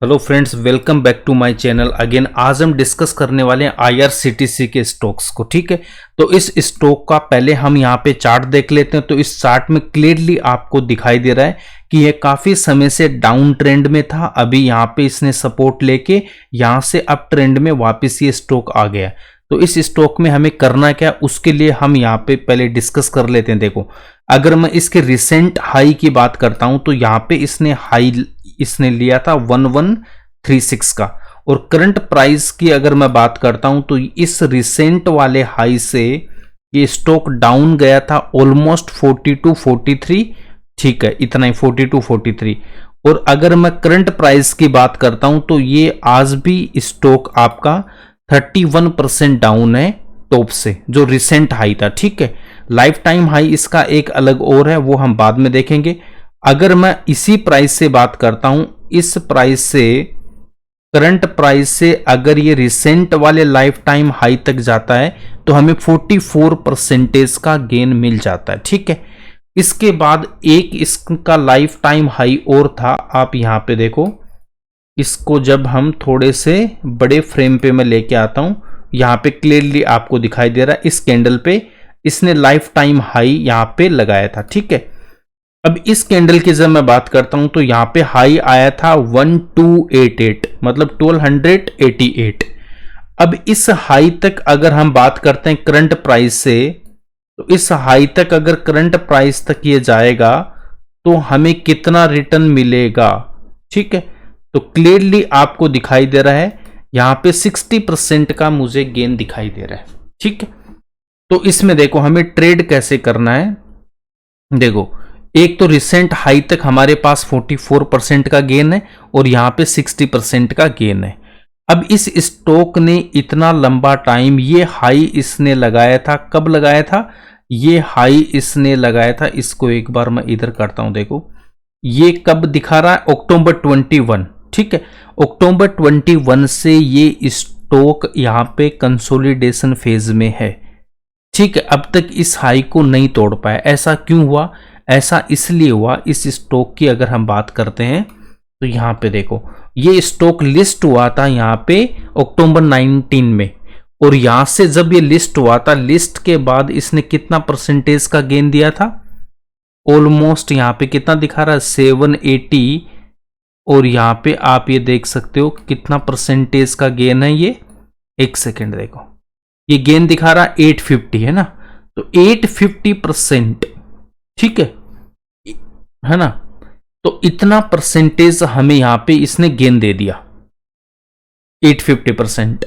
Hello friends, welcome back to my channel again. आज हम discuss करने वाले हैं IRCTC के स्टॉक्स को। ठीक है, तो इस स्टॉक का पहले हम यहाँ पे चार्ट देख लेते हैं। तो इस चार्ट में क्लियरली आपको दिखाई दे रहा है कि ये काफी समय से डाउन ट्रेंड में था। अभी यहाँ पे इसने सपोर्ट लेके यहाँ से अप ट्रेंड में वापस ये स्टॉक आ गया। तो इस स्टॉक में हमें करना क्या, उसके लिए हम यहाँ पे पहले डिस्कस कर लेते हैं। देखो, अगर मैं इसके रिसेंट हाई की बात करता हूं तो यहाँ पे इसने लिया था 1136 का, और करंट प्राइस की अगर मैं बात करता हूं तो इस रिसेंट वाले हाई से ये स्टॉक डाउन गया था ऑलमोस्ट 42 43। ठीक है, इतना ही 42 43। और अगर मैं करंट प्राइस की बात करता हूं तो ये आज भी स्टॉक आपका 31% डाउन है टॉप से, जो रिसेंट हाई था। ठीक है, लाइफ टाइम हाई इसका एक अलग और है, वो हम बाद में देखेंगे। अगर मैं इसी प्राइस से बात करता हूं, इस प्राइस से करंट प्राइस से अगर ये रिसेंट वाले लाइफ टाइम हाई तक जाता है तो हमें 44% का गेन मिल जाता है। ठीक है, इसके बाद एक इसका लाइफ टाइम हाई और था। आप यहां पे देखो, इसको जब हम थोड़े से बड़े फ्रेम पे मैं लेके आता हूं, यहां पे क्लियरली आपको दिखाई दे रहा है इस कैंडल पे इसने लाइफ टाइम हाई यहां पे लगाया था। ठीक है, अब इस कैंडल की जब मैं बात करता हूं तो यहां पे हाई आया था 1288, मतलब 1288। अब इस हाई तक अगर हम बात करते हैं करंट प्राइस से, तो इस हाई तक अगर करंट प्राइस तक ये जाएगा तो हमें कितना रिटर्न मिलेगा। ठीक है, तो क्लियरली आपको दिखाई दे रहा है यहां पे 60% का मुझे गेन दिखाई दे रहा है। ठीक है, तो इसमें देखो हमें ट्रेड कैसे करना है। देखो, एक तो रिसेंट हाई तक हमारे पास 44% का गेन है और यहां पे 60% का गेन है। अब इस स्टॉक ने इतना लंबा टाइम, ये हाई इसने लगाया था, कब लगाया था? ये हाई इसने लगाया था, इसको एक बार मैं इधर करता हूं। देखो, ये कब दिखा रहा है? अक्टूबर 21। ठीक है, अक्टूबर 21 से ये स्टॉक यहां पे कंसोलिडेशन फेज में है। ठीक है, अब तक इस हाई को नहीं तोड़ पाया। ऐसा क्यों हुआ? ऐसा इसलिए हुआ, इस स्टॉक की अगर हम बात करते हैं तो यहां पे देखो, ये स्टॉक लिस्ट हुआ था यहां पे अक्टूबर 19 में, और यहां से जब ये लिस्ट हुआ था, लिस्ट के बाद इसने कितना परसेंटेज का गेन दिया था? ऑलमोस्ट यहां पे कितना दिखा रहा है? 780। और यहां पे आप ये देख सकते हो कितना परसेंटेज का गेन है ये। एक सेकेंड, देखो, ये गेन दिखा रहा 850 है ना, तो 850%। ठीक है ना, तो इतना परसेंटेज हमें यहां पे इसने गेन दे दिया, 850%।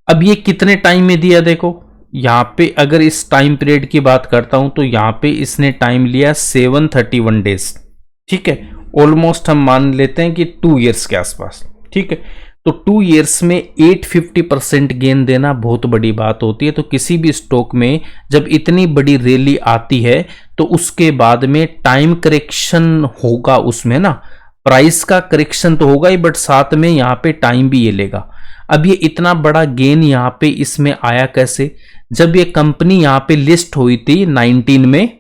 अब ये कितने टाइम में दिया? देखो, यहां पे अगर इस टाइम पीरियड की बात करता हूं तो यहां पे इसने टाइम लिया 731 डेज। ठीक है, ऑलमोस्ट हम मान लेते हैं कि 2 इयर्स के आसपास। ठीक है, तो 2 इयर्स में 850% गेन देना बहुत बड़ी बात होती है। तो किसी भी स्टॉक में जब इतनी बड़ी रैली आती है तो उसके बाद में टाइम करेक्शन होगा, उसमें ना प्राइस का करेक्शन तो होगा ही, बट साथ में यहाँ पे टाइम भी ये लेगा। अब ये इतना बड़ा गेन यहाँ पे इसमें आया कैसे? जब ये कंपनी यहाँ पे लिस्ट हुई थी 19 में,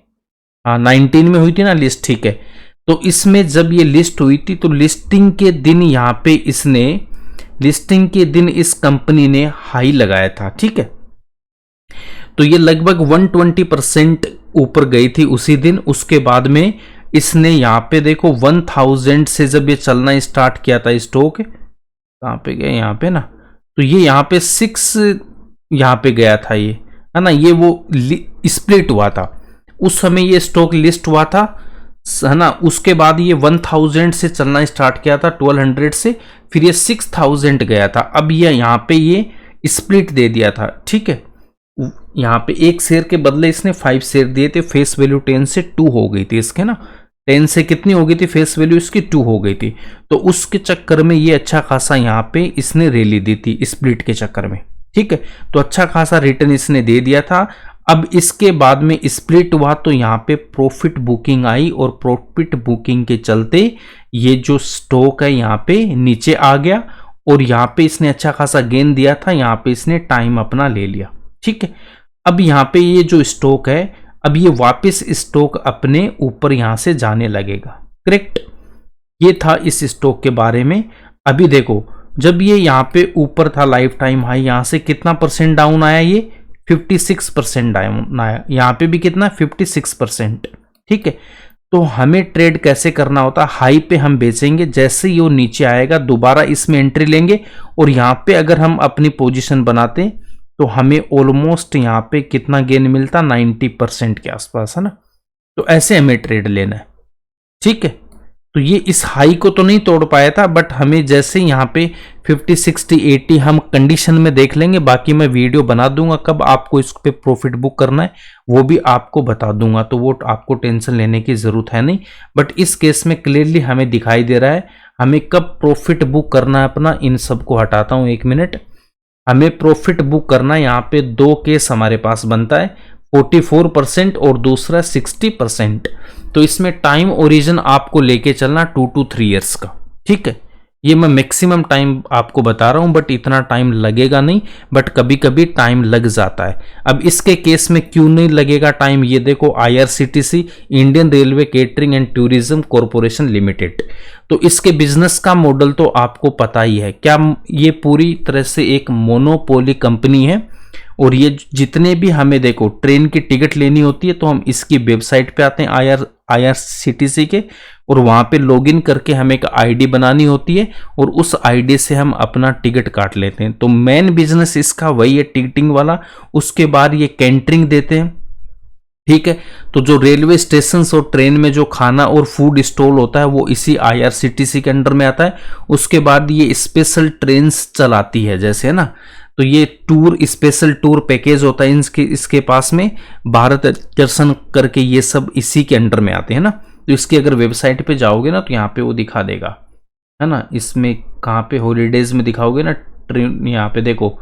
19 में हुई थी ना लिस्ट। ठीक है, तो इसमें जब ये लिस्ट हुई थी तो लिस्टिंग के दिन यहाँ पे लिस्टिंग के दिन इस कंपनी ने हाई लगाया था। ठीक है, तो ये लगभग 120% ऊपर गई थी उसी दिन। उसके बाद में इसने यहां पे देखो 1000 से जब ये चलना स्टार्ट किया था स्टॉक, कहां पे गए? यहां पे ना, तो ये यहां पे 6 यहां पे गया था, ये है ना, ये वो स्प्लिट हुआ था उस समय, ये स्टॉक लिस्ट हुआ था, है ना। उसके बाद ये 1000 से चलना स्टार्ट किया था, 1200 से, फिर ये 6000 गया था। अब ये यहां पे ये स्प्लिट दे दिया था। ठीक है, यहां पे एक शेयर के बदले इसने 5 शेयर दिए थे। फेस वैल्यू 10 से 2 हो गई थी इसके ना, 10 से कितनी हो गई थी फेस वैल्यू इसकी? 2 हो गई थी। तो उसके चक्कर में ये अच्छा खासा यहाँ पे इसने रैली दी थी स्प्लिट के चक्कर में। ठीक है, तो अच्छा खासा रिटर्न इसने दे दिया था। अब इसके बाद में स्प्लिट हुआ तो यहाँ पे प्रॉफिट बुकिंग आई, और प्रॉफिट बुकिंग के चलते ये जो स्टॉक है यहाँ पे नीचे आ गया, और यहाँ पे इसने अच्छा खासा गेन दिया था, यहाँ पे इसने टाइम अपना ले लिया। ठीक है, अब यहाँ पे ये जो स्टॉक है, अब ये वापस स्टॉक अपने ऊपर यहाँ से जाने लगेगा। करेक्ट, ये था इस स्टॉक के बारे में। अभी देखो जब ये यहाँ पे ऊपर था लाइफ टाइम हाई, यहाँ से कितना परसेंट डाउन आया, ये 56% डाउन आया, यहाँ पे भी कितना 56%। ठीक है, तो हमें ट्रेड कैसे करना होता है, हाई पे हम बेचेंगे, जैसे ही वो नीचे आएगा दोबारा इसमें एंट्री लेंगे, और यहाँ पे अगर हम अपनी पोजीशन बनाते तो हमें ऑलमोस्ट यहाँ पे कितना गेन मिलता, 90% के आसपास, है ना। तो ऐसे हमें ट्रेड लेना है। ठीक है, तो ये इस हाई को तो नहीं तोड़ पाया था, बट हमें जैसे यहाँ पे 50, 60, 80 हम कंडीशन में देख लेंगे। बाकी मैं वीडियो बना दूंगा कब आपको इस पे प्रॉफिट बुक करना है वो भी आपको बता दूंगा, तो वो आपको टेंशन लेने की जरूरत है नहीं। बट इस केस में क्लियरली हमें दिखाई दे रहा है हमें कब प्रॉफिट बुक करना है अपना। इन सबको हटाता हूं 1 मिनट। हमें प्रॉफिट बुक करना है, यहाँ पे 2 केस हमारे पास बनता है, 44% और दूसरा 60%। तो इसमें टाइम ओरिजिन आपको लेके चलना 2 to 3 ईयर्स का। ठीक है, ये मैं मैक्सिमम टाइम आपको बता रहा हूं, बट इतना टाइम लगेगा नहीं, बट कभी कभी टाइम लग जाता है। अब इसके केस में क्यों नहीं लगेगा टाइम, ये देखो IRCTC, Indian railway catering and tourism corporation limited. तो इसके बिजनेस का मॉडल तो आपको पता ही है क्या, ये पूरी तरह से एक मोनोपोली कंपनी है। और ये जितने भी हमें देखो ट्रेन की टिकट लेनी होती है तो हम इसकी वेबसाइट पे आते हैं IRCTC के, और वहां पे लॉगिन करके हमें एक आईडी बनानी होती है और उस आईडी से हम अपना टिकट काट लेते हैं। तो मेन बिजनेस इसका वही है, टिकटिंग वाला। उसके बाद ये कैंटरिंग देते हैं। ठीक है, तो जो रेलवे स्टेशन और ट्रेन में जो खाना और फूड स्टॉल होता है वो इसी IRCTC के अंडर में आता है। उसके बाद ये स्पेशल ट्रेन चलाती है, जैसे है ना, तो ये टूर स्पेशल टूर पैकेज होता है इसके पास में, भारत दर्शन करके, ये सब इसी के अंडर में आते हैं ना। तो इसकी अगर वेबसाइट पे जाओगे ना तो यहाँ पे वो दिखा देगा, है ना। इसमें कहाँ पे हॉलीडेज में दिखाओगे ना, ट्रेन यहाँ पे देखो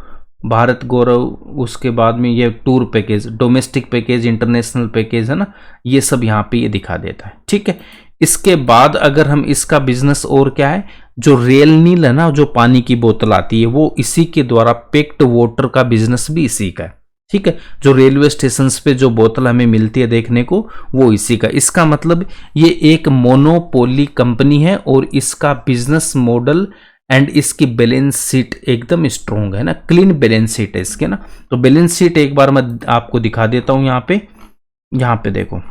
भारत गौरव, उसके बाद में ये tour package, domestic package, international package, है ना, ये सब यहाँ पे ये दिखा देता है। ठीक है, इसके बाद अगर हम इसका बिजनेस और क्या है, जो रेल नील है ना, जो पानी की बोतल आती है वो इसी के द्वारा, पैक्ड वाटर का बिजनेस भी इसी का है। ठीक है, जो रेलवे स्टेशन पे जो बोतल हमें मिलती है देखने को वो इसी का। इसका मतलब ये एक मोनोपोली कंपनी है और इसका बिजनेस मॉडल एंड इसकी बैलेंस शीट एकदम स्ट्रॉन्ग है ना, क्लीन बैलेंस शीट है इसके ना। तो बैलेंस शीट एक बार मैं आपको दिखा देता हूं। यहाँ पे देखो,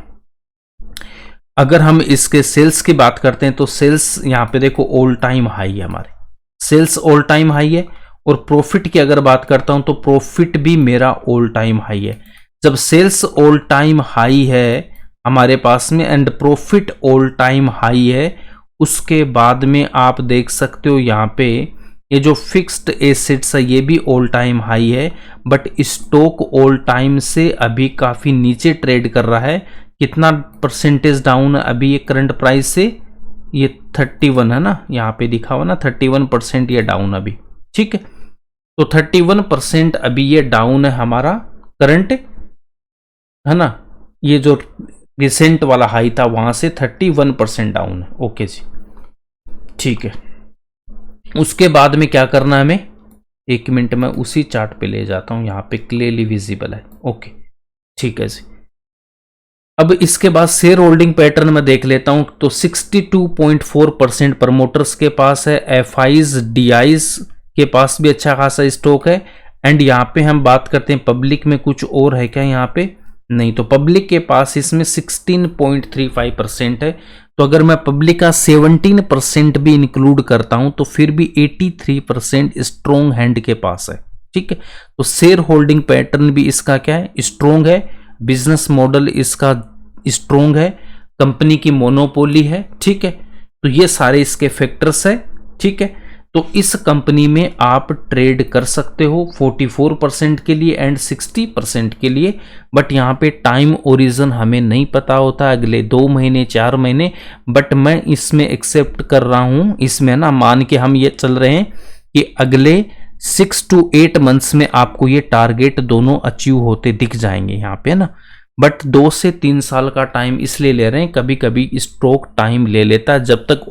अगर हम इसके सेल्स की बात करते हैं तो सेल्स यहाँ पे देखो ऑल टाइम हाई है, हमारे सेल्स ऑल टाइम हाई है। और प्रॉफिट की अगर बात करता हूं तो प्रॉफिट भी मेरा ऑल टाइम हाई है। जब सेल्स ऑल टाइम हाई है हमारे पास में and profit all time high है, उसके बाद में आप देख सकते हो यहाँ पे ये जो फिक्स्ड एसेट्स है ये भी ऑल टाइम हाई है, बट स्टॉक ऑल टाइम से अभी काफी नीचे ट्रेड कर रहा है। कितना परसेंटेज डाउन है अभी ये करंट प्राइस से, ये 31 है ना, यहाँ पे दिखा हुआ ना 31% ये डाउन अभी। ठीक है, तो 31% अभी ये डाउन है हमारा करंट, है ना। ये जो रिसेंट वाला हाई था वहां से 31% डाउन है। ओके जी, ठीक है। उसके बाद में क्या करना है हमें, 1 मिनट में उसी चार्ट पे ले जाता हूं, यहाँ पे क्लियरली विजिबल है। ओके, ठीक है जी। अब इसके बाद शेयर होल्डिंग पैटर्न में देख लेता हूं तो 62.4% प्रमोटर्स के पास है, FIs DIs के पास भी अच्छा खासा स्टॉक है। एंड यहाँ पे हम बात करते हैं पब्लिक में कुछ और है क्या, यहाँ पे नहीं, तो पब्लिक के पास इसमें 16.35% है। तो अगर मैं पब्लिक का 17% भी इंक्लूड करता हूं तो फिर भी 83% स्ट्रॉन्ग हैंड के पास है। ठीक है, तो शेयर होल्डिंग पैटर्न भी इसका क्या है, स्ट्रॉन्ग है। बिजनेस मॉडल इसका स्ट्रॉन्ग है, कंपनी की मोनोपोली है। ठीक है, तो ये सारे इसके फैक्टर्स है। ठीक है, तो इस कंपनी में आप ट्रेड कर सकते हो 44% के लिए एंड 60% के लिए। बट यहाँ पे टाइम ओरिजिन हमें नहीं पता होता, अगले 2 महीने 4 महीने, बट मैं इसमें एक्सेप्ट कर रहा हूँ, इसमें ना मान के हम ये चल रहे हैं कि अगले 6 to 8 मंथ्स में आपको ये टारगेट दोनों अचीव होते दिख जाएंगे यहाँ पे ना। बट 2 से 3 साल का टाइम इसलिए ले रहे हैं, कभी कभी स्टॉक टाइम ले लेता है, जब तक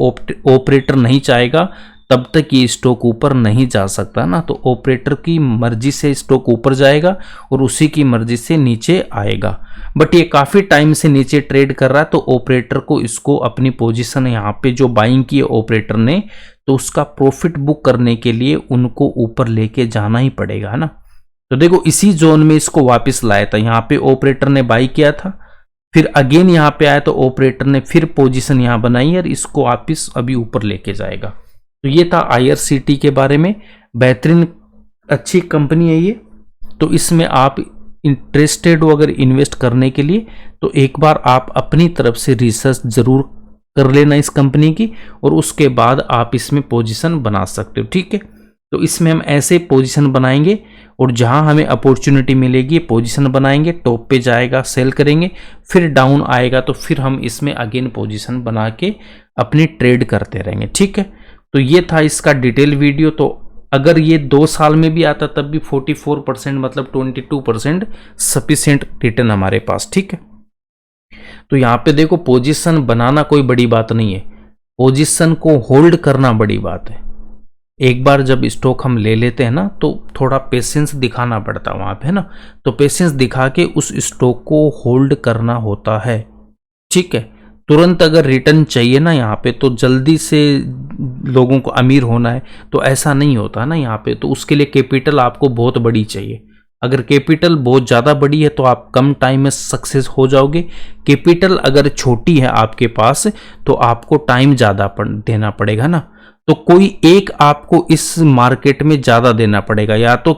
ऑपरेटर नहीं चाहेगा तब तक ये स्टॉक ऊपर नहीं जा सकता ना। तो ऑपरेटर की मर्जी से स्टॉक ऊपर जाएगा और उसी की मर्जी से नीचे आएगा। बट ये काफ़ी टाइम से नीचे ट्रेड कर रहा है, तो ऑपरेटर को इसको अपनी पोजीशन यहाँ पे जो बाइंग की ऑपरेटर ने तो उसका प्रॉफिट बुक करने के लिए उनको ऊपर लेके जाना ही पड़ेगा, है ना। तो देखो इसी जोन में इसको वापस लाया था, यहाँ पे ऑपरेटर ने बाई किया था, फिर अगेन यहाँ पे आया तो ऑपरेटर ने फिर पोजीशन यहाँ बनाई और इसको वापस अभी ऊपर लेके जाएगा। तो ये था IRCT के बारे में, बेहतरीन अच्छी कंपनी है ये। तो इसमें आप इंटरेस्टेड हो अगर इन्वेस्ट करने के लिए, तो एक बार आप अपनी तरफ से रिसर्च जरूर कर लेना इस कंपनी की, और उसके बाद आप इसमें पोजीशन बना सकते हो, ठीक है। तो इसमें हम ऐसे पोजीशन बनाएंगे और जहां हमें अपॉर्चुनिटी मिलेगी पोजीशन बनाएंगे, टॉप पे जाएगा सेल करेंगे, फिर डाउन आएगा तो फिर हम इसमें अगेन पोजीशन बना के अपनी ट्रेड करते रहेंगे, ठीक है। तो ये था इसका डिटेल वीडियो। तो अगर ये 2 साल में भी आता तब भी 44% मतलब 22% सफिशिएंट रिटर्न हमारे पास, ठीक है। तो यहाँ पे देखो पोजीशन बनाना कोई बड़ी बात नहीं है, पोजीशन को होल्ड करना बड़ी बात है। एक बार जब स्टॉक हम ले लेते हैं ना तो थोड़ा पेशेंस दिखाना पड़ता है वहां पे, है ना। तो पेशेंस दिखा के उस स्टॉक को होल्ड करना होता है, ठीक है। तुरंत अगर रिटर्न चाहिए ना यहाँ पे, तो जल्दी से लोगों को अमीर होना है तो ऐसा नहीं होता ना यहाँ पे। तो उसके लिए कैपिटल आपको बहुत बड़ी चाहिए। अगर कैपिटल बहुत ज़्यादा बड़ी है तो आप कम टाइम में सक्सेस हो जाओगे। कैपिटल अगर छोटी है आपके पास तो आपको टाइम ज़्यादा देना पड़ेगा ना। तो कोई एक आपको इस मार्केट में ज़्यादा देना पड़ेगा, या तो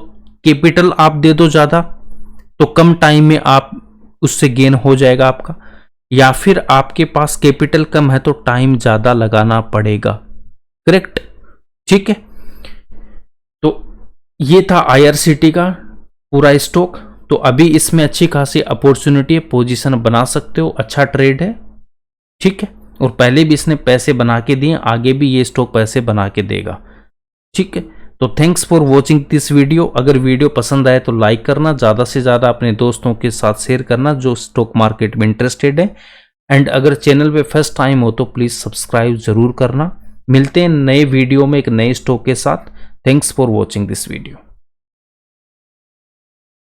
कैपिटल आप दे दो ज़्यादा तो कम टाइम में आप उससे गेन हो जाएगा आपका, या फिर आपके पास कैपिटल कम है तो टाइम ज़्यादा लगाना पड़ेगा, करेक्ट, ठीक है। तो ये था IRCT का पूरा स्टॉक। तो अभी इसमें अच्छी खासी अपॉर्चुनिटी है, पोजीशन बना सकते हो, अच्छा ट्रेड है, ठीक है। और पहले भी इसने पैसे बना के दिए, आगे भी ये स्टॉक पैसे बना के देगा, ठीक है। तो thanks for watching this video. अगर वीडियो पसंद आए तो लाइक करना, ज़्यादा से ज़्यादा अपने दोस्तों के साथ शेयर करना जो स्टॉक मार्केट में इंटरेस्टेड है। एंड अगर चैनल पे फर्स्ट टाइम हो तो प्लीज़ सब्सक्राइब जरूर करना। मिलते हैं नए वीडियो में एक नए स्टॉक के साथ। Thanks for watching this video.